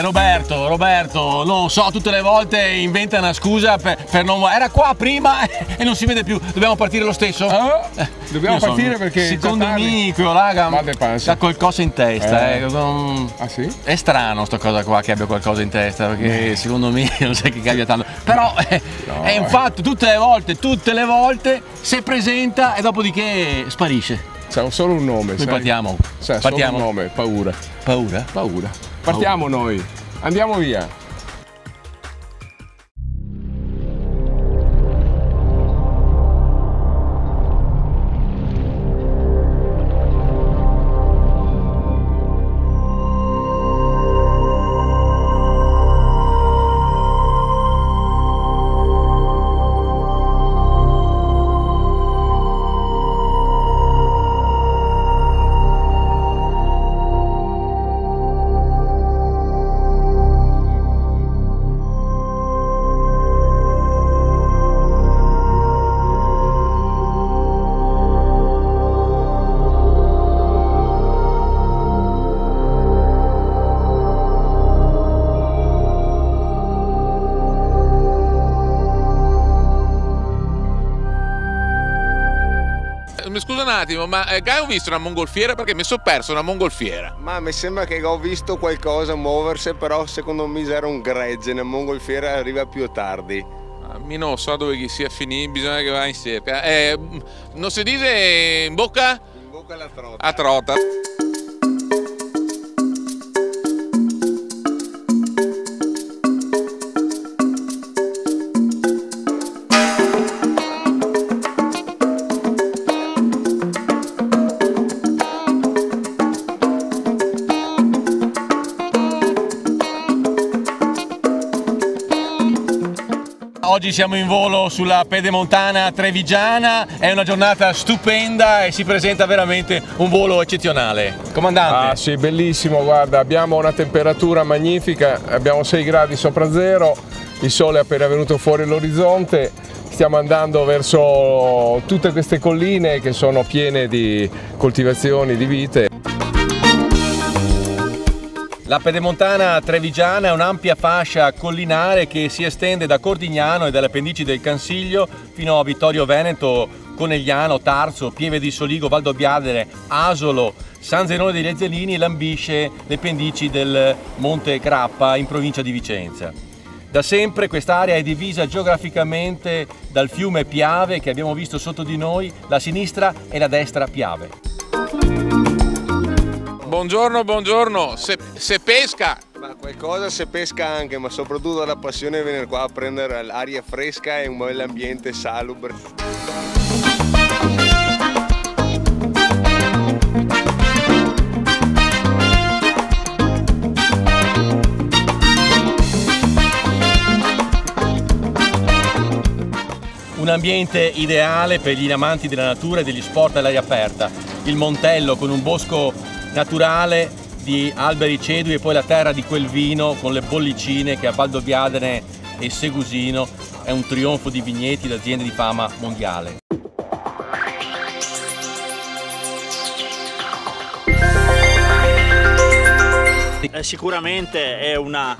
Roberto, lo so, tutte le volte inventa una scusa per non... Era qua prima e non si vede più. Dobbiamo partire lo stesso? Dobbiamo partire perché... Secondo me, raga, ha qualcosa in testa. Ah sì? È strano sta cosa qua che abbia qualcosa in testa, perché secondo me non sai che cambia tanto. Però è un fatto, tutte le volte si presenta e dopodiché sparisce. C'è solo un nome. Noi partiamo. Solo un nome, paura. Paura? Paura. Partiamo noi. Andiamo via. Mi scusa un attimo, ma hai visto una mongolfiera? Perché mi sono perso una mongolfiera. Ma mi sembra che ho visto qualcosa muoversi, però secondo me era un gregge, una mongolfiera arriva più tardi. Mi non so dove sia finito, bisogna che va in cerca. Non si dice in bocca? In bocca alla trota. A trota. Oggi siamo in volo sulla Pedemontana Trevigiana, è una giornata stupenda e si presenta veramente un volo eccezionale. Comandante. Ah sì, bellissimo, guarda, abbiamo una temperatura magnifica, abbiamo 6 gradi sopra zero, il sole è appena venuto fuori all'orizzonte, stiamo andando verso tutte queste colline che sono piene di coltivazioni, di vite. La Pedemontana Trevigiana è un'ampia fascia collinare che si estende da Cordignano e dalle pendici del Cansiglio fino a Vittorio Veneto, Conegliano, Tarso, Pieve di Soligo, Valdobbiadene, Asolo, San Zenone degli Ezzelini e lambisce le pendici del Monte Grappa in provincia di Vicenza. Da sempre quest'area è divisa geograficamente dal fiume Piave che abbiamo visto sotto di noi, la sinistra e la destra Piave. Buongiorno, se pesca! Ma qualcosa si pesca anche, ma soprattutto la passione di venire qua a prendere l'aria fresca e un bel ambiente salubre. Un ambiente ideale per gli amanti della natura e degli sport all'aria aperta. Il Montello con un bosco naturale di alberi cedui e poi la terra di quel vino con le bollicine che a Valdobbiadene e Segusino è un trionfo di vigneti d'aziende di fama mondiale. Sicuramente è una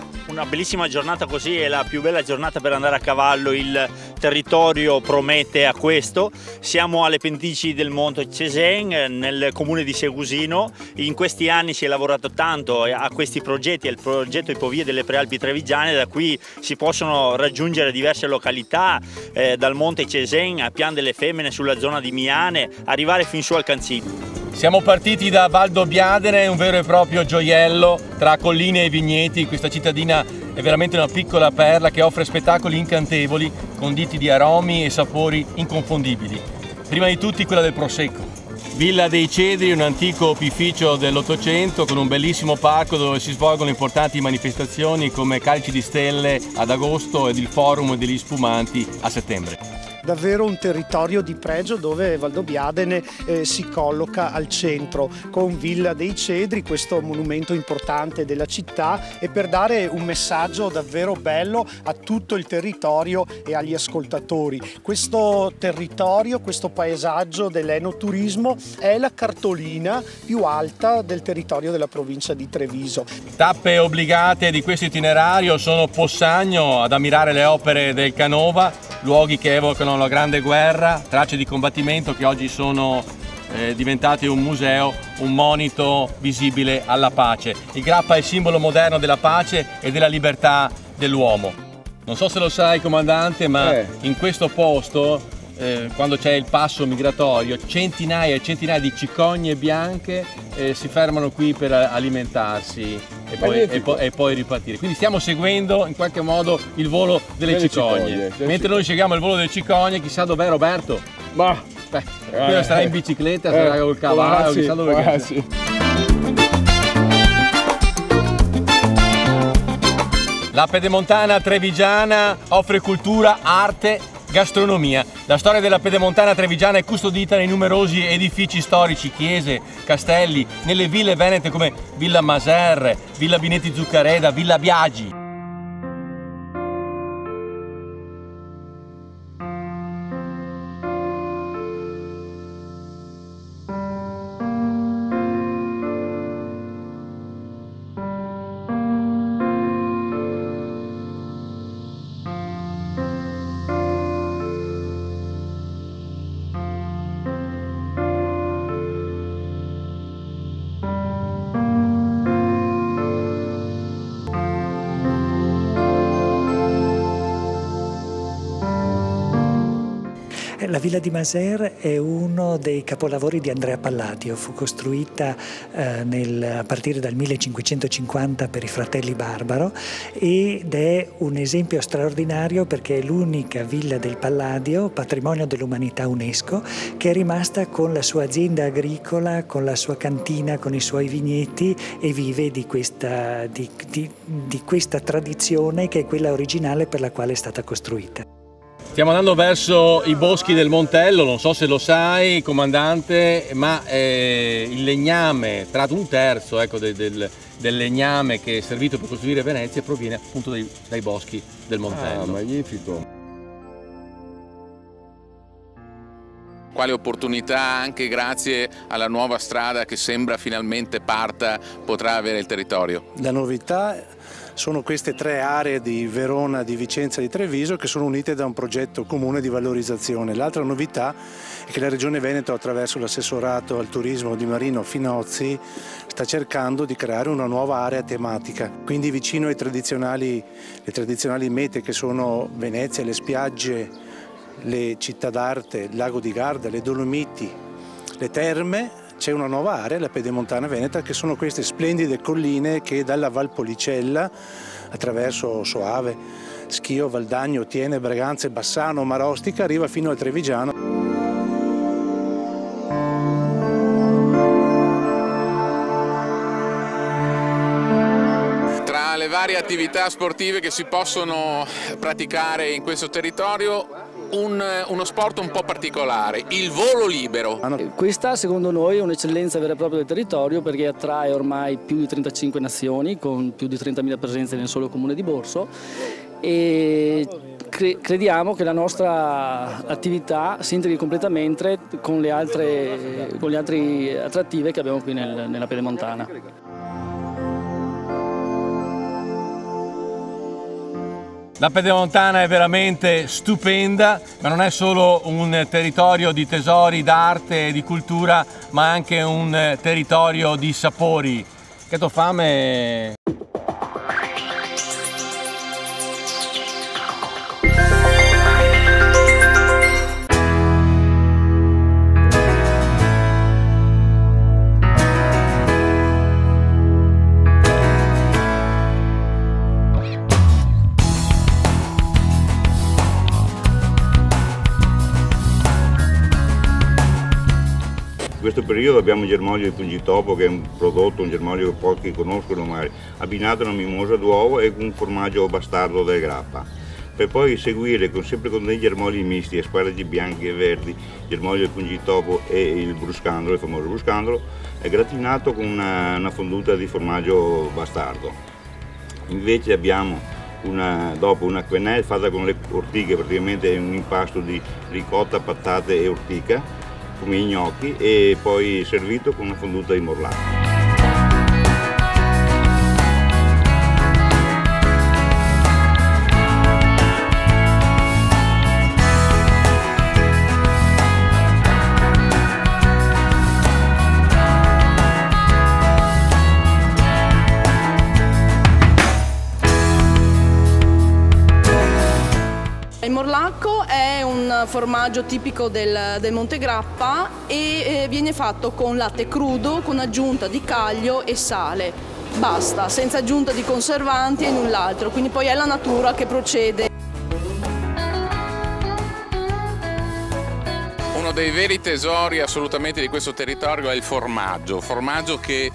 bellissima giornata, così è la più bella giornata per andare a cavallo, il territorio promette a questo. Siamo alle pendici del Monte Cesen nel comune di Segusino, in questi anni si è lavorato tanto a questi progetti, al progetto Ipovie delle Prealpi Trevigiane, da qui si possono raggiungere diverse località, dal Monte Cesen a Pian delle Femmine sulla zona di Miane, arrivare fin su al Cansiglio. Siamo partiti da Valdobbiadene, un vero e proprio gioiello tra colline e vigneti. Questa cittadina è veramente una piccola perla che offre spettacoli incantevoli, conditi di aromi e sapori inconfondibili. Prima di tutti quella del Prosecco. Villa dei Cedri, un antico opificio dell'Ottocento con un bellissimo parco dove si svolgono importanti manifestazioni come Calci di Stelle ad agosto ed il Forum degli Spumanti a settembre. davvero un territorio di pregio dove Valdobbiadene si colloca al centro con Villa dei Cedri, questo monumento importante della città, e per dare un messaggio davvero bello a tutto il territorio e agli ascoltatori. Questo territorio, questo paesaggio dell'enoturismo è la cartolina più alta del territorio della provincia di Treviso. Tappe obbligate di questo itinerario sono Possagno ad ammirare le opere del Canova, luoghi che evocano la Grande Guerra, tracce di combattimento che oggi sono diventati un museo, un monito visibile alla pace. Il Grappa è il simbolo moderno della pace e della libertà dell'uomo. Non so se lo sai, comandante, ma in questo posto, quando c'è il passo migratorio, centinaia e centinaia di cicogne bianche si fermano qui per alimentarsi e poi ripartire. Quindi stiamo seguendo in qualche modo il volo delle cicogne. Mentre noi seguiamo il volo delle cicogne, chissà dov'è Roberto? Sarà in bicicletta, sarà col cavallo, chissà dove. La Pedemontana trevigiana offre cultura, arte, gastronomia. La storia della Pedemontana trevigiana è custodita nei numerosi edifici storici, chiese, castelli, nelle ville venete come Villa Maserre, Villa Binetti Zuccareda, Villa Biagi. La Villa di Maser è uno dei capolavori di Andrea Palladio, fu costruita a partire dal 1550 per i fratelli Barbaro ed è un esempio straordinario perché è l'unica villa del Palladio, patrimonio dell'umanità UNESCO, che è rimasta con la sua azienda agricola, con la sua cantina, con i suoi vigneti e vive di questa tradizione che è quella originale per la quale è stata costruita. Stiamo andando verso i boschi del Montello, non so se lo sai, comandante, ma il legname, tratto un terzo del legname che è servito per costruire Venezia proviene appunto dai boschi del Montello. Ah, magnifico! Quale opportunità, anche grazie alla nuova strada che sembra finalmente parta, potrà avere il territorio? La novità sono queste tre aree di Verona, di Vicenza e di Treviso che sono unite da un progetto comune di valorizzazione. L'altra novità è che la Regione Veneto, attraverso l'assessorato al turismo di Marino Finozzi, sta cercando di creare una nuova area tematica, quindi vicino alle tradizionali mete che sono Venezia, le spiagge, le città d'arte, il lago di Garda, le Dolomiti, le terme. C'è una nuova area, la Pedemontana Veneta, che sono queste splendide colline che dalla Valpolicella, attraverso Soave, Schio, Valdagno, Tiene, Braganza, Bassano, Marostica, arriva fino al Trevigiano. Tra le varie attività sportive che si possono praticare in questo territorio, uno sport un po' particolare, il volo libero. Questa secondo noi è un'eccellenza vera e propria del territorio perché attrae ormai più di 35 nazioni con più di 30.000 presenze nel solo comune di Borso e crediamo che la nostra attività si integri completamente con le altre attrattive che abbiamo qui nella Pedemontana. La Pedemontana è veramente stupenda, ma non è solo un territorio di tesori d'arte e di cultura, ma anche un territorio di sapori. Che t'ho fame? In questo periodo abbiamo il germoglio di Pungitopo, che è un germoglio che pochi conoscono, ma abbinato a una mimosa d'uovo e un formaggio bastardo del Grappa. per poi seguire sempre con dei germogli misti, asparagi bianchi e verdi, germoglio del pungitopo e il bruscandolo, il famoso bruscandolo, è gratinato con una fonduta di formaggio bastardo. Invece abbiamo dopo una quenelle fatta con le ortiche, praticamente è un impasto di ricotta, patate e ortica, come i gnocchi, e poi servito con una fonduta di morlaco. Il morlacco è un formaggio tipico del Monte Grappa e viene fatto con latte crudo, con aggiunta di caglio e sale. Basta, senza aggiunta di conservanti e null'altro, quindi poi è la natura che procede. Uno dei veri tesori assolutamente di questo territorio è il formaggio che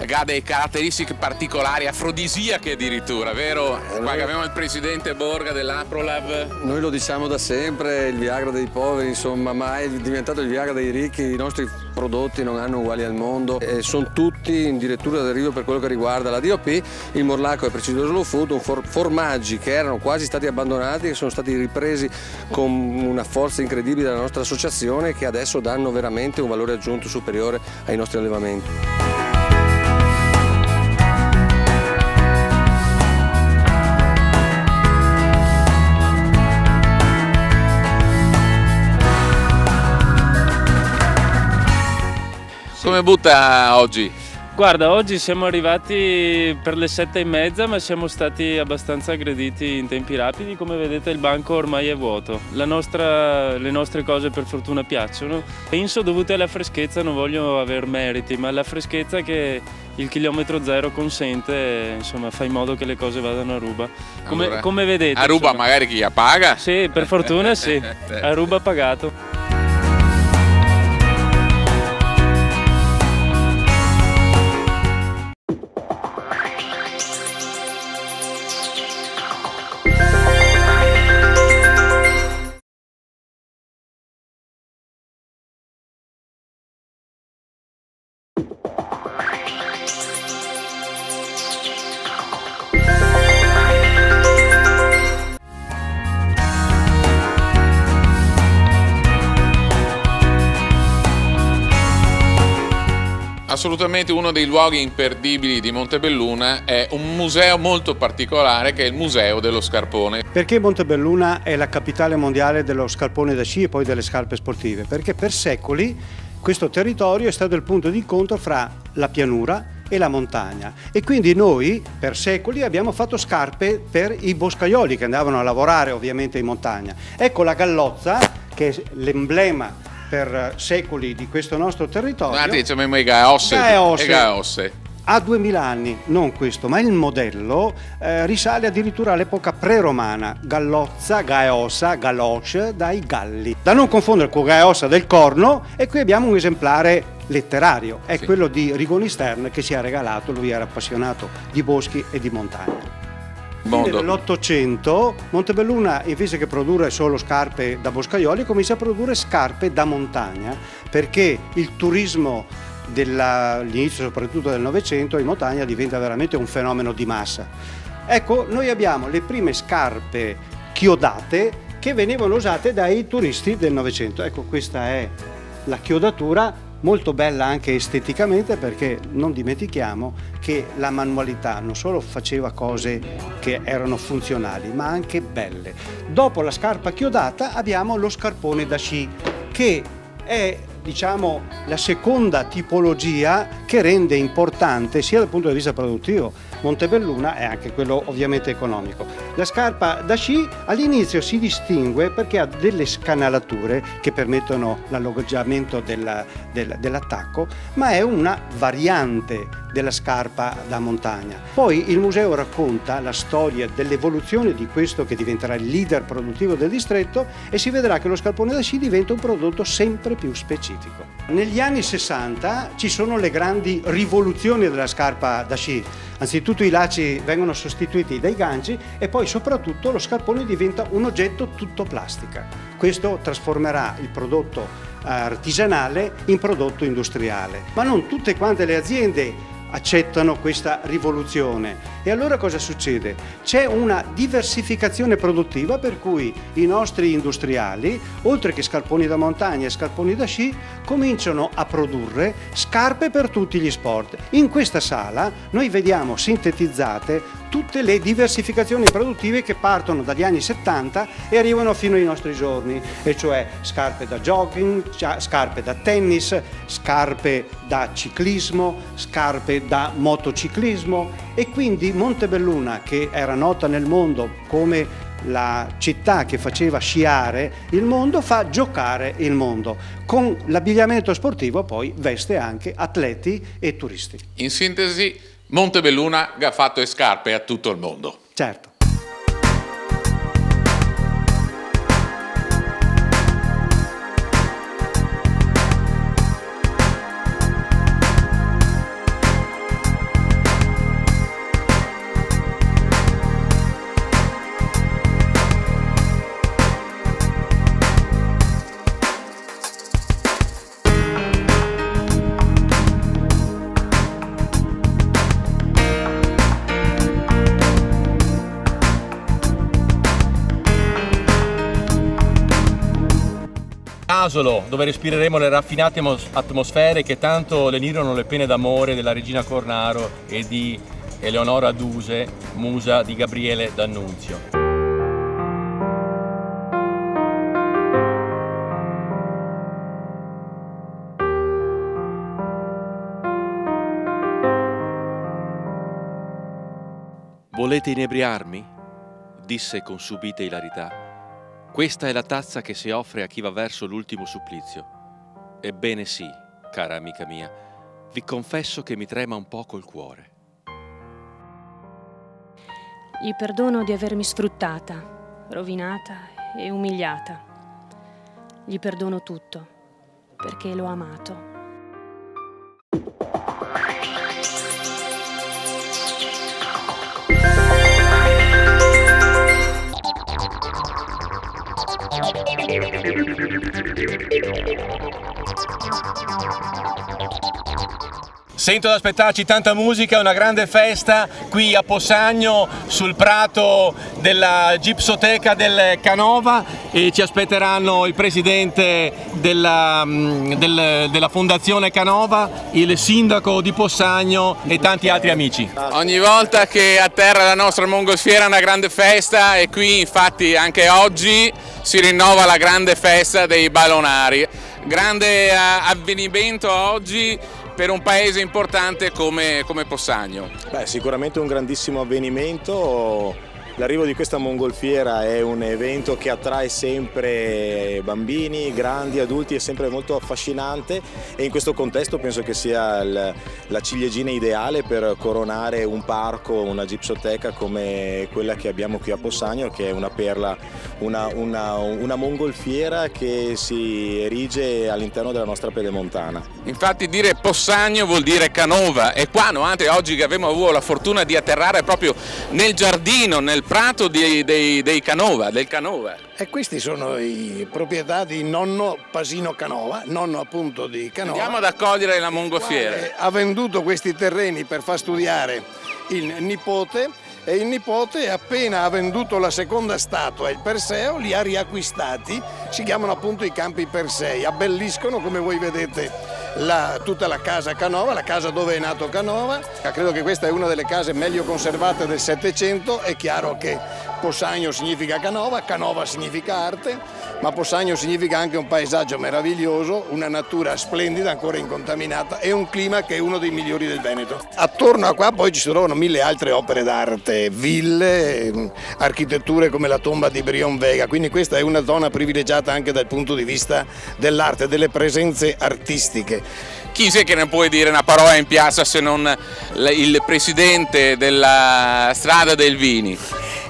ha delle caratteristiche particolari, afrodisiache addirittura, vero? Qua che abbiamo il presidente Borga dell'Aprolab. Noi lo diciamo da sempre, il Viagra dei poveri, insomma, ma è diventato il Viagra dei ricchi. I nostri prodotti non hanno uguali al mondo, sono tutti in dirittura d'arrivo per quello che riguarda la DOP. Il morlacco è Preciso Slow Food, formaggi che erano quasi stati abbandonati, che sono stati ripresi con una forza incredibile dalla nostra associazione, che adesso danno veramente un valore aggiunto superiore ai nostri allevamenti. Come butta oggi? Guarda, oggi siamo arrivati per le 7:30, ma siamo stati abbastanza aggrediti in tempi rapidi. Come vedete il banco ormai è vuoto. Le nostre cose per fortuna piacciono. Penso dovute alla freschezza, non voglio aver meriti, ma la freschezza che il chilometro zero consente, insomma, fa in modo che le cose vadano a ruba. Come vedete. A ruba, insomma, magari chi la paga? Sì, per fortuna sì, a ruba pagato. Assolutamente uno dei luoghi imperdibili di Montebelluna è un museo molto particolare che è il Museo dello Scarpone. Perché Montebelluna è la capitale mondiale dello scarpone da sci e poi delle scarpe sportive? Perché per secoli questo territorio è stato il punto di incontro fra la pianura e la montagna e quindi noi per secoli abbiamo fatto scarpe per i boscaioli che andavano a lavorare ovviamente in montagna. Ecco la gallozza, che è l'emblema per secoli di questo nostro territorio. Guardi, diciamo i gaosse. Ha 2000 anni, non questo, ma il modello risale addirittura all'epoca pre-romana. Gallozza, gaeosa, galoche, dai galli. Da non confondere con gaeosa del corno, e qui abbiamo un esemplare letterario, è quello di Rigoni Stern che si è regalato, lui era appassionato di boschi e di montagna. Nell'Ottocento Montebelluna, invece che produrre solo scarpe da boscaioli, comincia a produrre scarpe da montagna, perché il turismo dell'inizio soprattutto del Novecento in montagna diventa veramente un fenomeno di massa. Ecco, noi abbiamo le prime scarpe chiodate che venivano usate dai turisti del Novecento. Ecco, questa è la chiodatura, molto bella anche esteticamente, perché non dimentichiamo che la manualità non solo faceva cose che erano funzionali ma anche belle. Dopo la scarpa chiodata abbiamo lo scarpone da sci, che è, diciamo, la seconda tipologia che rende importante sia dal punto di vista produttivo Montebelluna e anche quello ovviamente economico. La scarpa da sci all'inizio si distingue perché ha delle scanalature che permettono l'alloggiamento dell'attacco, ma è una variante della scarpa da montagna. Poi il museo racconta la storia dell'evoluzione di questo che diventerà il leader produttivo del distretto e si vedrà che lo scarpone da sci diventa un prodotto sempre più specifico. Negli anni 60 ci sono le grandi rivoluzioni della scarpa da sci. Anzitutto i lacci vengono sostituiti dai ganci e poi soprattutto lo scarpone diventa un oggetto tutto plastica. Questo trasformerà il prodotto artigianale in prodotto industriale. Ma non tutte quante le aziende accettano questa rivoluzione. E allora cosa succede? C'è una diversificazione produttiva per cui i nostri industriali, oltre che scarponi da montagna e scarponi da sci, cominciano a produrre scarpe per tutti gli sport. In questa sala noi vediamo sintetizzate tutte le diversificazioni produttive che partono dagli anni 70 e arrivano fino ai nostri giorni, e cioè scarpe da jogging, scarpe da tennis, scarpe da ciclismo, scarpe da motociclismo, e quindi Montebelluna, che era nota nel mondo come la città che faceva sciare il mondo, fa giocare il mondo. Con l'abbigliamento sportivo poi veste anche atleti e turisti. In sintesi, Montebelluna ha fatto scarpe a tutto il mondo. Certo. Asolo, dove respireremo le raffinate atmosfere che tanto lenirono le pene d'amore della regina Cornaro e di Eleonora Duse, musa di Gabriele D'Annunzio. Volete inebriarmi? Disse con subita ilarità. Questa è la tazza che si offre a chi va verso l'ultimo supplizio. Ebbene sì, cara amica mia, vi confesso che mi trema un poco il cuore. Gli perdono di avermi sfruttata, rovinata e umiliata. Gli perdono tutto, perché l'ho amato. Sento ad aspettarci tanta musica, una grande festa qui a Possagno sul prato della Gipsoteca del Canova, e ci aspetteranno il presidente della Fondazione Canova, il sindaco di Possagno e tanti altri amici. Ogni volta che atterra la nostra mongolfiera è una grande festa, e qui infatti anche oggi si rinnova la grande festa dei balonari. Grande avvenimento oggi per un paese importante come Possagno. Beh, sicuramente un grandissimo avvenimento. L'arrivo di questa mongolfiera è un evento che attrae sempre bambini, grandi, adulti, è sempre molto affascinante, e in questo contesto penso che sia la ciliegina ideale per coronare un parco, una gipsoteca come quella che abbiamo qui a Possagno, che è una perla, una mongolfiera che si erige all'interno della nostra pedemontana. Infatti dire Possagno vuol dire Canova, e qua anche oggi che abbiamo avuto la fortuna di atterrare proprio nel giardino, nel prato del Canova. E questi sono i proprietà di nonno Pasino Canova, nonno appunto di Canova. Andiamo ad accogliere la mongolfiera. Ha venduto questi terreni per far studiare il nipote, e il nipote, appena ha venduto la seconda statua, il Perseo, li ha riacquistati. Si chiamano appunto i Campi Persei, abbelliscono, come voi vedete, tutta la casa Canova, la casa dove è nato Canova. Credo che questa è una delle case meglio conservate del Settecento. È chiaro che Possagno significa Canova, Canova significa arte, ma Possagno significa anche un paesaggio meraviglioso, una natura splendida, ancora incontaminata e un clima che è uno dei migliori del Veneto. Attorno a qua poi ci si trovano 1000 altre opere d'arte, ville, architetture come la tomba di Brion Vega, quindi questa è una zona privilegiata anche dal punto di vista dell'arte, delle presenze artistiche. Chi c'è che ne può dire una parola in piazza se non il presidente della Strada del Vini?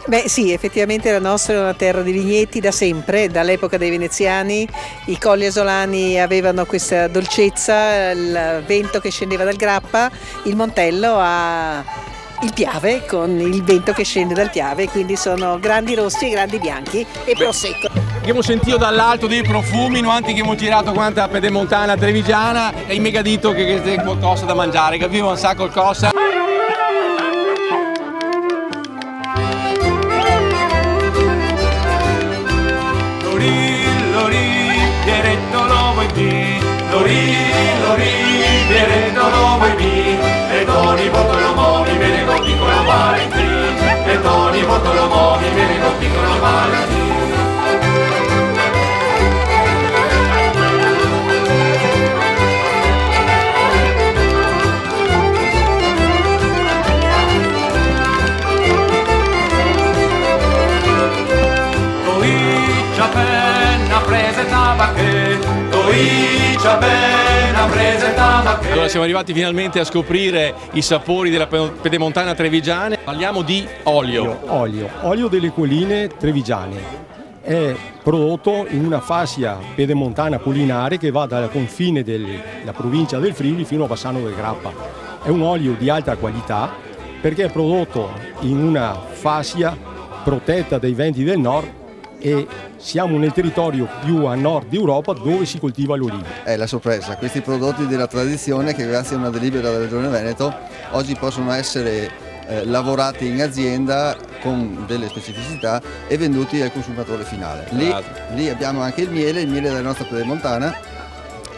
Beh sì, effettivamente la nostra è una terra di vigneti da sempre, dall'epoca dei veneziani. I colli asolani avevano questa dolcezza, il vento che scendeva dal Grappa, il Montello ha il Piave con il vento che scende dal Piave, quindi sono grandi rossi e grandi bianchi e prosecco. Abbiamo sentito dall'alto dei profumi, noi che abbiamo girato quanta pedemontana trevigiana e mi ha detto che c'è qualcosa da mangiare, che viva un sacco qualcosa. Pieretto lo vuoi bi, Lori, Pieretto lo vuoi bi, e Toni portano movi, viene con piccolo Valentin, e Toni portano movi, viene con piccolo Valentin. Allora siamo arrivati finalmente a scoprire i sapori della pedemontana trevigiana. Parliamo di olio. Olio delle colline trevigiane. È prodotto in una fascia pedemontana collinare che va dal confine della provincia del Friuli fino a Bassano del Grappa. È un olio di alta qualità perché è prodotto in una fascia protetta dai venti del nord e siamo nel territorio più a nord d'Europa dove si coltiva l'olivo. È la sorpresa, questi prodotti della tradizione che grazie a una delibera della Regione Veneto oggi possono essere lavorati in azienda con delle specificità e venduti al consumatore finale. Lì abbiamo anche il miele della nostra pedemontana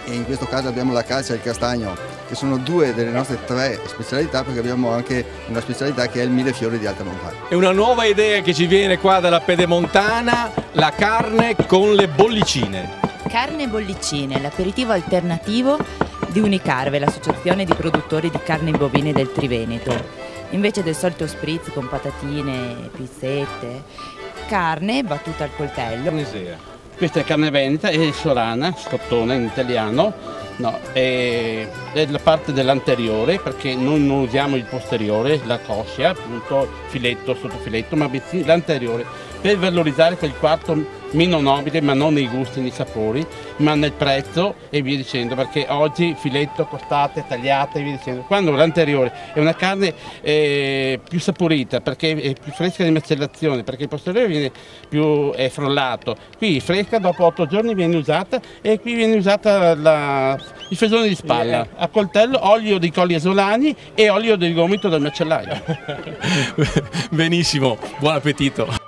e in questo caso abbiamo la calcia e il castagno che sono due delle nostre 3 specialità perché abbiamo anche una specialità che è il millefiori di alta montagna. È una nuova idea che ci viene qua dalla pedemontana, la carne con le bollicine. Carne e bollicine, l'aperitivo alternativo di Unicarve, l'associazione di produttori di carne bovine del Triveneto. Invece del solito spritz con patatine, pizzette, carne battuta al coltello. Buonasera. Questa è carne veneta, è solana, scottona in italiano, no, è la parte dell'anteriore perché noi non usiamo il posteriore, la coscia, appunto filetto, sottofiletto, ma bensì l'anteriore per valorizzare quel quarto meno nobile, ma non nei gusti, nei sapori, ma nel prezzo e via dicendo, perché oggi filetto, costate, tagliate e via dicendo. Quando l'anteriore è una carne più saporita, perché è più fresca di macellazione, perché il posteriore viene più frollato. Qui fresca, dopo 8 giorni viene usata e qui viene usata il fesone di spalla, a coltello, olio di colli asolani e olio del gomito del macellaio. Benissimo, buon appetito.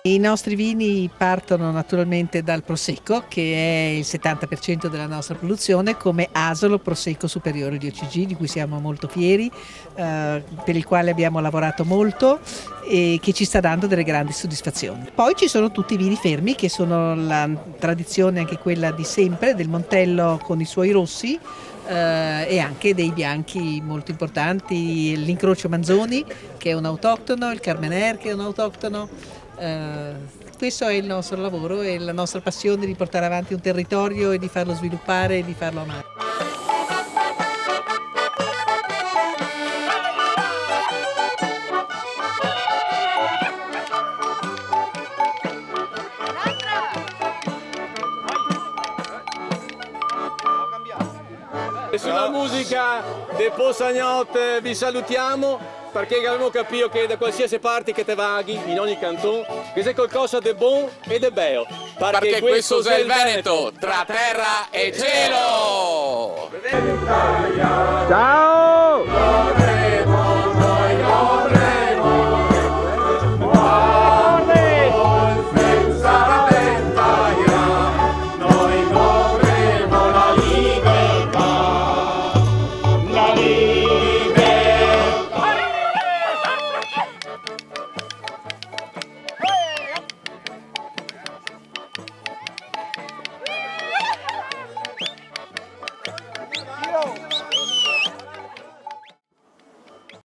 I nostri vini partono naturalmente dal Prosecco, che è il 70% della nostra produzione, come Asolo Prosecco Superiore di OCG, di cui siamo molto fieri, per il quale abbiamo lavorato molto e che ci sta dando delle grandi soddisfazioni. Poi ci sono tutti i vini fermi, che sono la tradizione anche quella di sempre, del Montello con i suoi rossi, e anche dei bianchi molto importanti, l'incrocio Manzoni che è un autoctono, il Carmener che è un autoctono. Questo è il nostro lavoro e la nostra passione di portare avanti un territorio e di farlo sviluppare e di farlo amare. E sulla musica de Possagnotte vi salutiamo perché abbiamo capito che da qualsiasi parte che te vaghi, in ogni canton, che c'è qualcosa di buono e di bello. Perché questo è il Veneto, tra terra e cielo! Ciao!